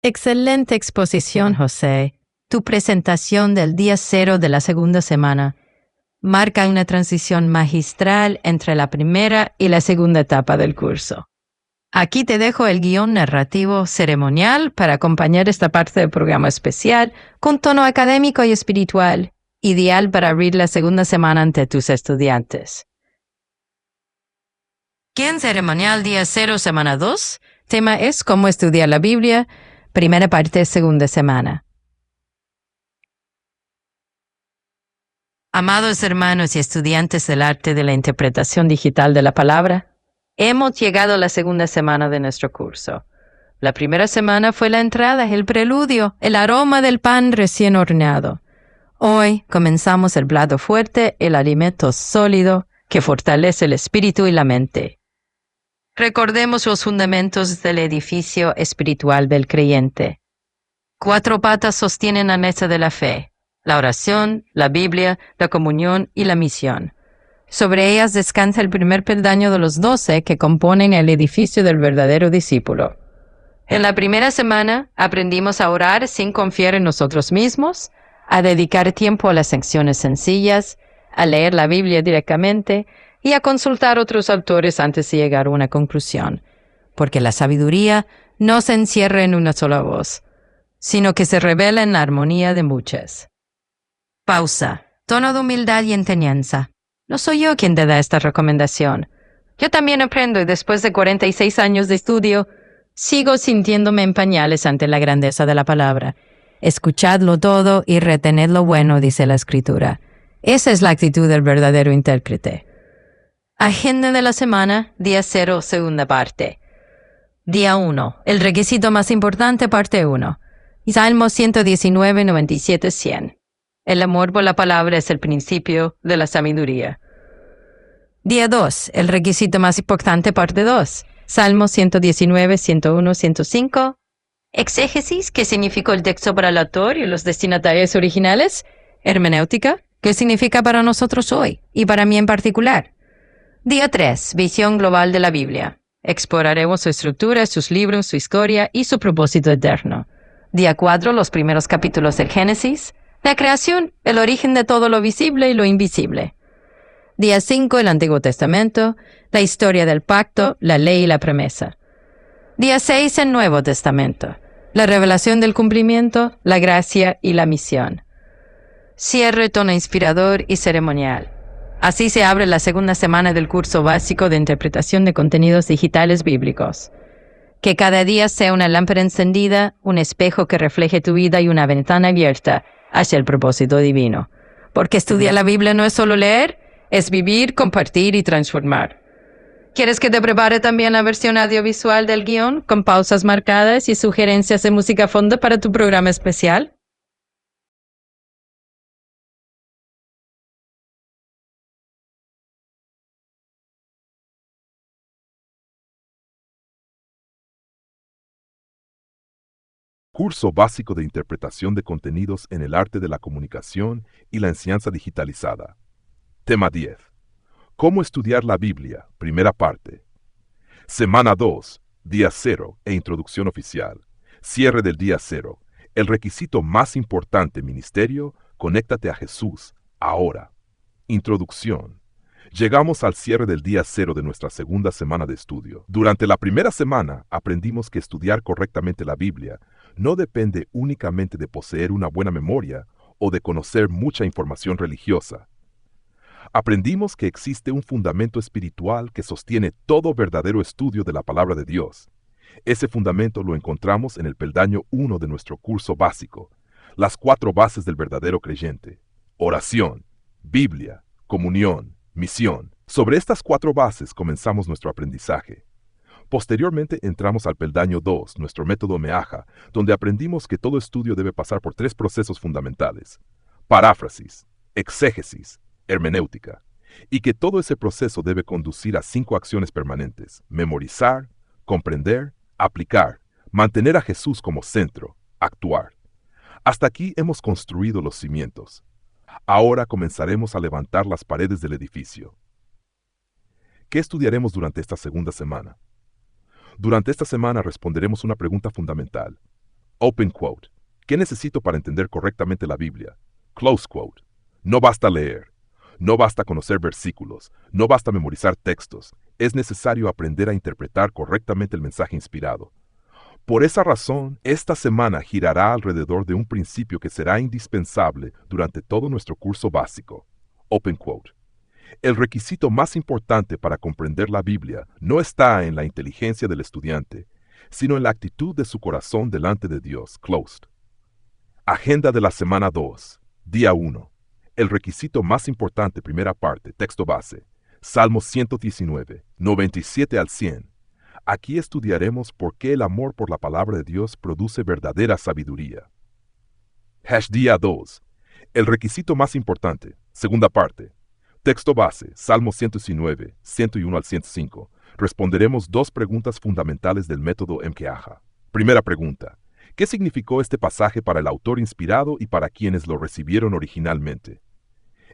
Excelente exposición, José. Tu presentación del día 0 de la segunda semana marca una transición magistral entre la primera y la segunda etapa del curso. Aquí te dejo el guión narrativo ceremonial para acompañar esta parte del programa especial con tono académico y espiritual, ideal para abrir la segunda semana ante tus estudiantes. Guión ceremonial día 0, semana 2. Tema es cómo estudiar la Biblia, primera parte, segunda semana. Amados hermanos y estudiantes del arte de la interpretación digital de la palabra, hemos llegado a la segunda semana de nuestro curso. La primera semana fue la entrada, el preludio, el aroma del pan recién horneado. Hoy comenzamos el plato fuerte, el alimento sólido que fortalece el espíritu y la mente. Recordemos los fundamentos del edificio espiritual del creyente. 4 patas sostienen la mesa de la fe: la oración, la Biblia, la comunión y la misión. Sobre ellas descansa el primer peldaño de los 12 que componen el edificio del verdadero discípulo. En la primera semana aprendimos a orar sin confiar en nosotros mismos, a dedicar tiempo a las secciones sencillas, a leer la Biblia directamente y a consultar otros autores antes de llegar a una conclusión, porque la sabiduría no se encierra en una sola voz, sino que se revela en la armonía de muchas. Pausa. Tono de humildad y enseñanza. No soy yo quien te da esta recomendación. Yo también aprendo y después de 46 años de estudio, sigo sintiéndome en pañales ante la grandeza de la palabra. Escuchadlo todo y retened lo bueno, dice la Escritura. Esa es la actitud del verdadero intérprete. Agenda de la semana, día 0, segunda parte. Día 1. El requisito más importante, parte 1. Salmo 119, 97, 100. El amor por la palabra es el principio de la sabiduría. Día 2. El requisito más importante, parte 2. Salmo 119, 101, 105. Exégesis, ¿qué significó el texto para el autor y los destinatarios originales? Hermenéutica, ¿qué significa para nosotros hoy y para mí en particular? Día 3. Visión global de la Biblia. Exploraremos su estructura, sus libros, su historia y su propósito eterno. Día 4. Los primeros capítulos del Génesis. La creación, el origen de todo lo visible y lo invisible. Día 5. El Antiguo Testamento. La historia del pacto, la ley y la promesa. Día 6. El Nuevo Testamento. La revelación del cumplimiento, la gracia y la misión. Cierre, tono inspirador y ceremonial. Así se abre la segunda semana del curso básico de interpretación de contenidos digitales bíblicos. Que cada día sea una lámpara encendida, un espejo que refleje tu vida y una ventana abierta hacia el propósito divino. Porque estudiar la Biblia no es solo leer, es vivir, compartir y transformar. ¿Quieres que te prepare también la versión audiovisual del guión con pausas marcadas y sugerencias de música a fondo para tu programa especial? Curso básico de interpretación de contenidos en el arte de la comunicación y la enseñanza digitalizada. Tema 10. ¿Cómo estudiar la Biblia? Primera parte. Semana 2. Día 0 e introducción oficial. Cierre del día 0. El requisito más importante, ministerio, conéctate a Jesús, ahora. Introducción. Llegamos al cierre del día 0 de nuestra segunda semana de estudio. Durante la primera semana aprendimos que estudiar correctamente la Biblia no depende únicamente de poseer una buena memoria o de conocer mucha información religiosa. Aprendimos que existe un fundamento espiritual que sostiene todo verdadero estudio de la palabra de Dios. Ese fundamento lo encontramos en el peldaño 1 de nuestro curso básico, las 4 bases del verdadero creyente: oración, Biblia, comunión, misión. Sobre estas 4 bases comenzamos nuestro aprendizaje. Posteriormente entramos al peldaño 2, nuestro método Meaja, donde aprendimos que todo estudio debe pasar por 3 procesos fundamentales: paráfrasis, exégesis, hermenéutica, y que todo ese proceso debe conducir a 5 acciones permanentes: memorizar, comprender, aplicar, mantener a Jesús como centro, actuar. Hasta aquí hemos construido los cimientos. Ahora comenzaremos a levantar las paredes del edificio. ¿Qué estudiaremos durante esta segunda semana? Durante esta semana responderemos una pregunta fundamental. Open quote. ¿Qué necesito para entender correctamente la Biblia? Close quote. No basta leer. No basta conocer versículos. No basta memorizar textos. Es necesario aprender a interpretar correctamente el mensaje inspirado. Por esa razón, esta semana girará alrededor de un principio que será indispensable durante todo nuestro curso básico. Open quote. El requisito más importante para comprender la Biblia no está en la inteligencia del estudiante, sino en la actitud de su corazón delante de Dios. Closed. Agenda de la semana 2. Día 1. El requisito más importante, primera parte, texto base. Salmos 119, 97 al 100. Aquí estudiaremos por qué el amor por la palabra de Dios produce verdadera sabiduría. Día 2. El requisito más importante, segunda parte. Texto base, Salmos 119, 101 al 105. Responderemos 2 preguntas fundamentales del método MKAJA. Primera pregunta. ¿Qué significó este pasaje para el autor inspirado y para quienes lo recibieron originalmente?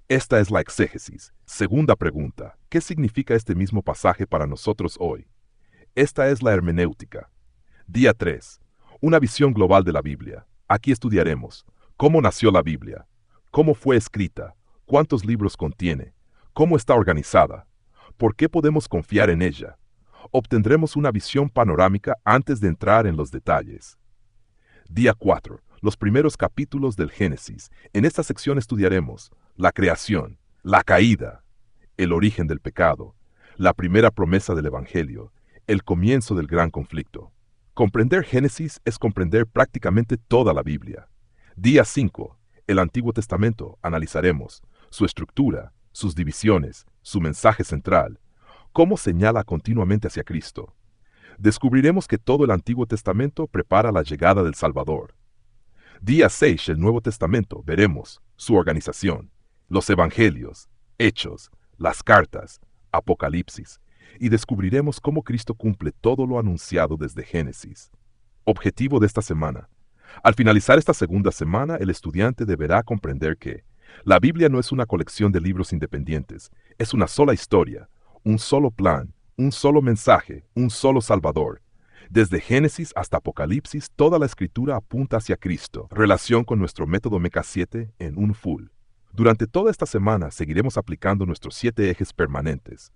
Esta es la exégesis. Segunda pregunta. ¿Qué significa este mismo pasaje para nosotros hoy? Esta es la hermenéutica. Día 3. Una visión global de la Biblia. Aquí estudiaremos cómo nació la Biblia, cómo fue escrita, cuántos libros contiene, cómo está organizada, por qué podemos confiar en ella. Obtendremos una visión panorámica antes de entrar en los detalles. Día 4. Los primeros capítulos del Génesis. En esta sección estudiaremos la creación, la caída, el origen del pecado, la primera promesa del Evangelio, el comienzo del gran conflicto. Comprender Génesis es comprender prácticamente toda la Biblia. Día 5. El Antiguo Testamento. Analizaremos su estructura, sus divisiones, su mensaje central, cómo señala continuamente hacia Cristo. Descubriremos que todo el Antiguo Testamento prepara la llegada del Salvador. Día 6. El Nuevo Testamento. Veremos su organización, los Evangelios, Hechos, las cartas, Apocalipsis, y descubriremos cómo Cristo cumple todo lo anunciado desde Génesis. Objetivo de esta semana. Al finalizar esta segunda semana, el estudiante deberá comprender que la Biblia no es una colección de libros independientes, es una sola historia, un solo plan, un solo mensaje, un solo Salvador. Desde Génesis hasta Apocalipsis, toda la Escritura apunta hacia Cristo. Relación con nuestro método MK7 en un full. Durante toda esta semana seguiremos aplicando nuestros 7 ejes permanentes.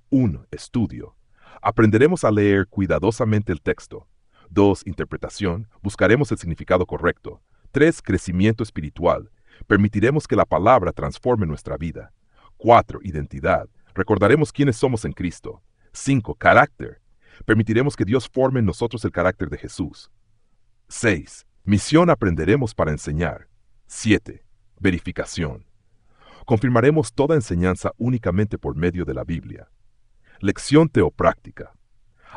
1. Estudio. Aprenderemos a leer cuidadosamente el texto. 2. Interpretación. Buscaremos el significado correcto. 3. Crecimiento espiritual. Permitiremos que la palabra transforme nuestra vida. 4. Identidad. Recordaremos quiénes somos en Cristo. 5. Carácter. Permitiremos que Dios forme en nosotros el carácter de Jesús. 6. Misión. Aprenderemos para enseñar. 7. Verificación. Confirmaremos toda enseñanza únicamente por medio de la Biblia. Lección teopráctica.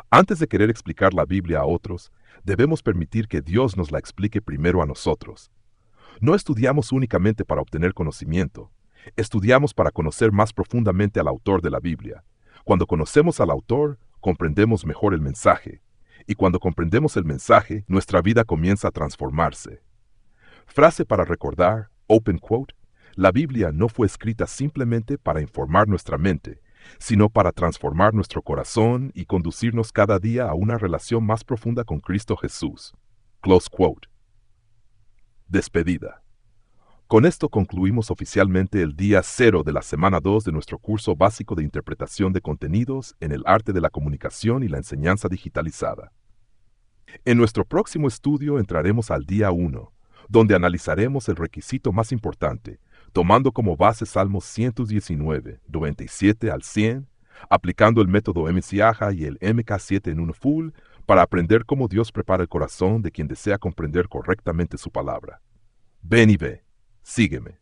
Antes de querer explicar la Biblia a otros, debemos permitir que Dios nos la explique primero a nosotros. No estudiamos únicamente para obtener conocimiento, estudiamos para conocer más profundamente al autor de la Biblia. Cuando conocemos al autor, comprendemos mejor el mensaje, y cuando comprendemos el mensaje, nuestra vida comienza a transformarse. Frase para recordar, open quote, la Biblia no fue escrita simplemente para informar nuestra mente, sino para transformar nuestro corazón y conducirnos cada día a una relación más profunda con Cristo Jesús. Close quote. Despedida. Con esto concluimos oficialmente el día 0 de la semana 2 de nuestro curso básico de interpretación de contenidos en el arte de la comunicación y la enseñanza digitalizada. En nuestro próximo estudio entraremos al día 1, donde analizaremos el requisito más importante, tomando como base Salmos 119, 97 al 100, aplicando el método MCAJA y el MK7 en un full para aprender cómo Dios prepara el corazón de quien desea comprender correctamente su palabra. Ven y ve, sígueme.